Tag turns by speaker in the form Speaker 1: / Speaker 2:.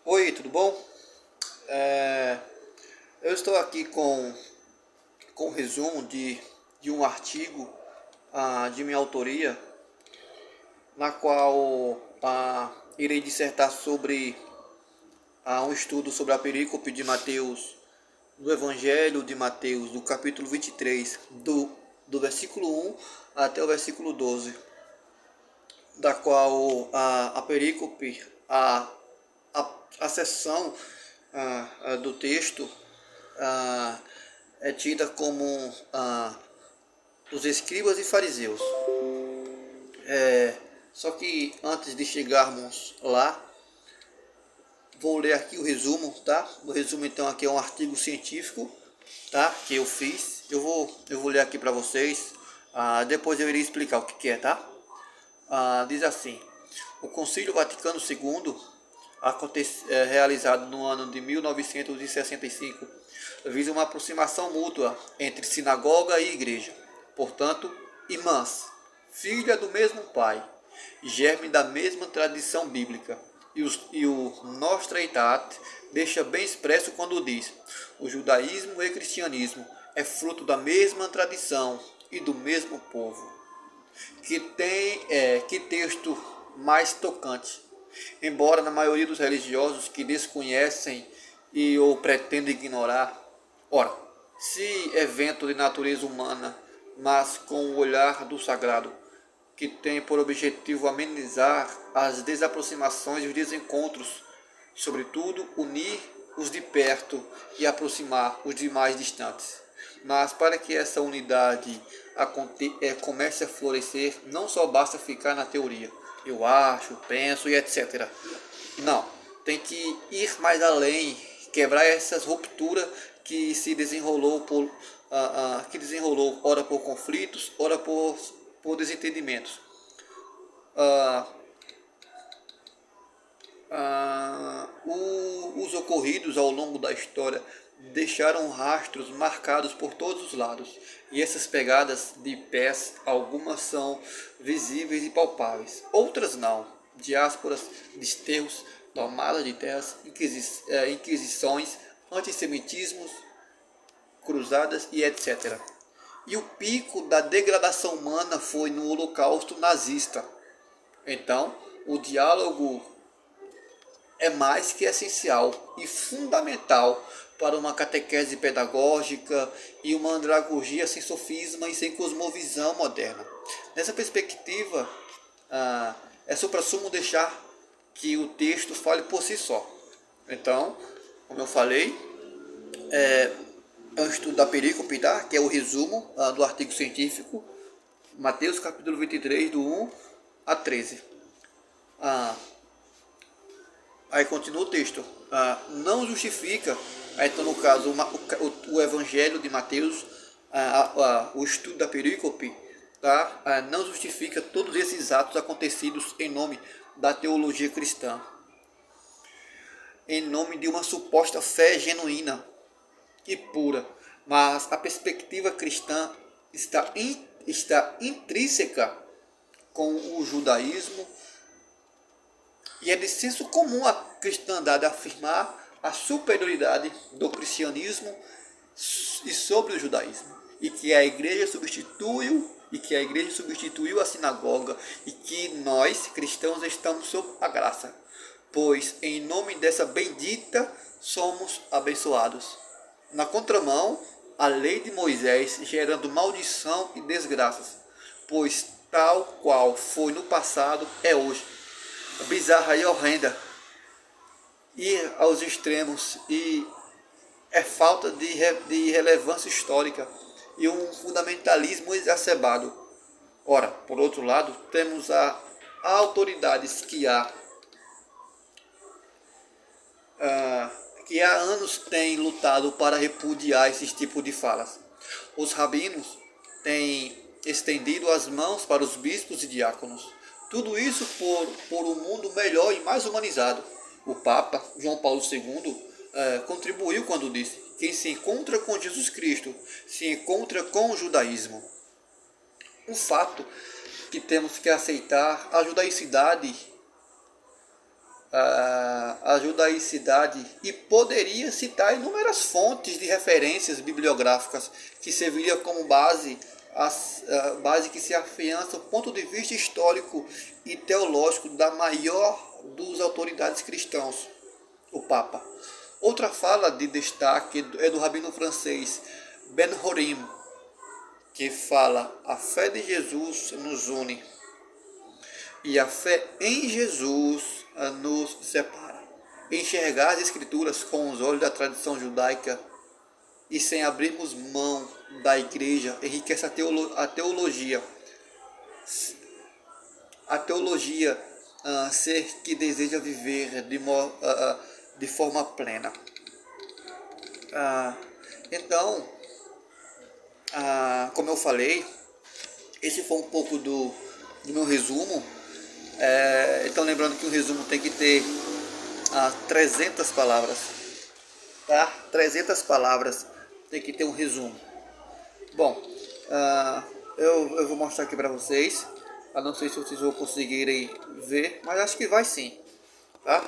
Speaker 1: Oi, tudo bom? É, eu estou aqui com um resumo de um artigo de minha autoria, na qual irei dissertar sobre um estudo sobre a perícope de Mateus, do Evangelho de Mateus, do capítulo 23, do versículo 1 até o versículo 12, da qual a perícope, a, a seção do texto ah, é tida como os escribas e fariseus. Só que antes de chegarmos lá, vou ler aqui o resumo, tá? O resumo então aqui é um artigo científico, tá? Que eu fiz. Eu vou ler aqui para vocês. Depois eu irei explicar o que é, tá? Diz assim: o Concílio Vaticano II, realizado no ano de 1965, visa uma aproximação mútua entre sinagoga e igreja. Portanto, irmãs, filha do mesmo pai, germe da mesma tradição bíblica. E o Nostra Aetate deixa bem expresso quando diz: o judaísmo e o cristianismo é fruto da mesma tradição e do mesmo povo. Que texto mais tocante. Embora na maioria dos religiosos que desconhecem e ou pretendem ignorar, ora, se evento de natureza humana, mas com o olhar do sagrado, que tem por objetivo amenizar as desaproximações e os desencontros, sobretudo unir os de perto e aproximar os de mais distantes. Mas para que essa unidade comece a florescer, não só basta ficar na teoria. Eu acho, penso e etc. Não, tem que ir mais além, quebrar essas rupturas que se desenrolou ora por conflitos, ora por desentendimentos. Ah, os ocorridos ao longo da história deixaram rastros marcados por todos os lados, e essas pegadas de pés, algumas são visíveis e palpáveis, outras não. Diásporas, desterros, tomadas de terras, inquisições, antissemitismos, cruzadas e etc. E o pico da degradação humana foi no Holocausto nazista. Então, o diálogo é mais que essencial e fundamental para uma catequese pedagógica e uma andragogia sem sofisma e sem cosmovisão moderna. Nessa perspectiva, é suprassumo deixar que o texto fale por si só. Então, como eu falei, é um estudo da perícope, tá? Que é o resumo do artigo científico, Mateus capítulo 23, do 1 a 13. Aí continua o texto. Não justifica, então no caso, o Evangelho de Mateus, o estudo da perícope, tá? Não justifica todos esses atos acontecidos em nome da teologia cristã, em nome de uma suposta fé genuína e pura. Mas a perspectiva cristã está intrínseca com o judaísmo, e é de senso comum a cristandade afirmar a superioridade do cristianismo e sobre o judaísmo, e que a igreja substituiu a sinagoga, e que nós cristãos estamos sob a graça, pois em nome dessa bendita somos abençoados. Na contramão, a lei de Moisés gerando maldição e desgraças, pois tal qual foi no passado é hoje. Bizarra e horrenda, ir aos extremos, e é falta de relevância histórica e um fundamentalismo exacerbado. Ora, por outro lado, temos a autoridades que há anos têm lutado para repudiar esse tipo de falas. Os rabinos têm estendido as mãos para os bispos e diáconos. Tudo isso por um mundo melhor e mais humanizado. O Papa João Paulo II contribuiu quando disse: quem se encontra com Jesus Cristo se encontra com o judaísmo. Um fato que temos que aceitar: a judaicidade a judaicidade e poderia citar inúmeras fontes de referências bibliográficas que serviria como base, a base que se afiança o ponto de vista histórico e teológico da maior dos autoridades cristãos, o Papa. Outra fala de destaque é do rabino francês Ben Horim, que fala: a fé de Jesus nos une e a fé em Jesus nos separa. Enxergar as Escrituras com os olhos da tradição judaica e sem abrirmos mão da igreja enriquece a teologia. A teologia ser que deseja viver de forma plena. Então, como eu falei, esse foi um pouco do meu resumo. Então, lembrando que o resumo tem que ter 300 palavras, tá? 300 palavras tem que ter um resumo. Bom, eu vou mostrar aqui para vocês. Eu não sei se vocês vão conseguirem ver, mas acho que vai sim, tá?